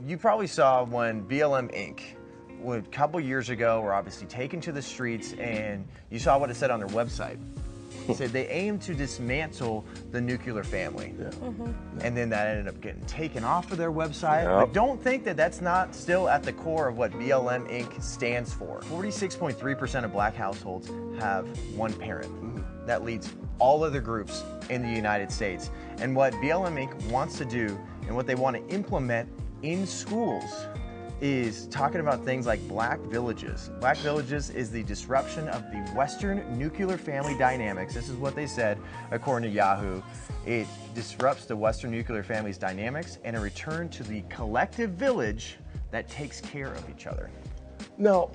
You probably saw when BLM Inc. a couple years ago were obviously taken to the streets, and you saw what it said on their website. It said they aim to dismantle the nuclear family. Yeah. And then that ended up getting taken off of their website. Yep. But don't think that that's not still at the core of what BLM Inc. stands for. 46.3% of black households have one parent. That leads all other groups in the United States. And what BLM Inc. wants to do and what they want to implement in schools is talking about things like black villages. Black villages is the disruption of the Western nuclear family dynamics. This is what they said, according to Yahoo. It disrupts the Western nuclear family's dynamics and a return to the collective village that takes care of each other. Now,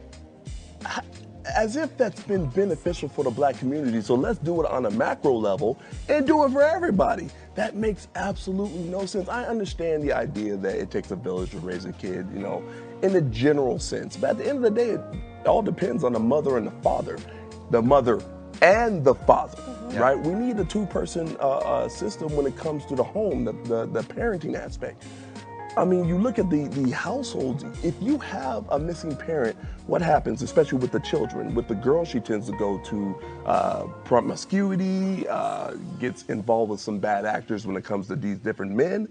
as if that's been beneficial for the black community, so let's do it on a macro level and do it for everybody. That makes absolutely no sense. I understand the idea that it takes a village to raise a kid, you know, in the general sense. But at the end of the day, it all depends on the mother and the father. The mother and the father, right? We need a two-person system when it comes to the home, the parenting aspect. I mean, you look at the households, if you have a missing parent, what happens, especially with the children? With the girl, she tends to go to promiscuity, gets involved with some bad actors when it comes to these different men.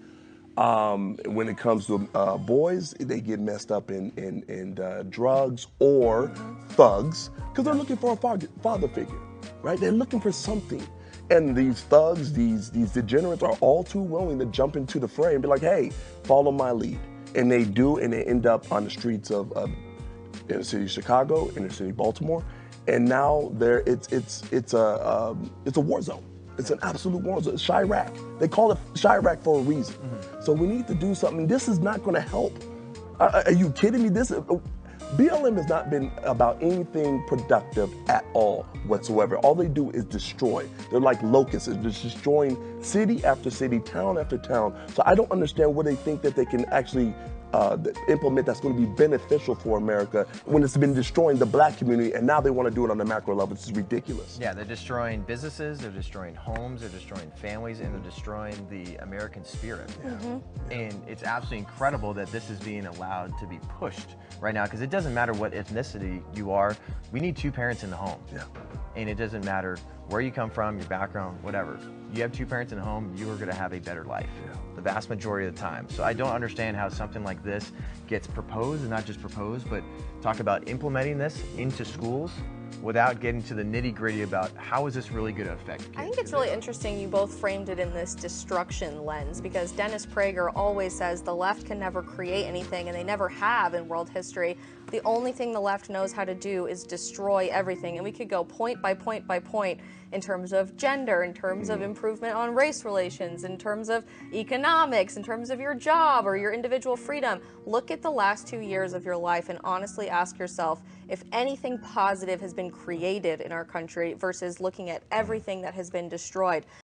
When it comes to boys, they get messed up in drugs or thugs, because they're looking for a father figure, right? They're looking for something. And these thugs, these degenerates are all too willing to jump into the fray and be like, hey, follow my lead. And they do, and they end up on the streets of inner city Chicago, inner city Baltimore. And now it's a war zone. It's an absolute war zone. It's Chirac. They call it Chirac for a reason. So we need to do something. This is not going to help. Are you kidding me? BLM has not been about anything productive at all whatsoever. All they do is destroy. They're like locusts. They're just destroying city after city, town after town. So I don't understand what they think that they can actually implement that's going to be beneficial for America when it's been destroying the black community, and now they want to do it on the macro level. This is ridiculous. Yeah, they're destroying businesses, they're destroying homes, they're destroying families, and they're destroying the American spirit. And it's absolutely incredible that this is being allowed to be pushed right now, because it doesn't matter what ethnicity you are. We need two parents in the home. And it doesn't matter where you come from, your background, whatever. You have two parents in the home, you are going to have a better life. The vast majority of the time. So I don't understand how something like this gets proposed, and not just proposed, but talk about implementing this into schools without getting to the nitty-gritty about how is this really going to affect kids. I think it's really interesting you both framed it in this destruction lens, because Dennis Prager always says the left can never create anything, and they never have in world history. The only thing the left knows how to do is destroy everything, and we could go point by point by point in terms of gender, in terms of improvement on race relations, in terms of economics, in terms of your job or your individual freedom. Look at the last 2 years of your life and honestly ask yourself if anything positive has been created in our country versus looking at everything that has been destroyed.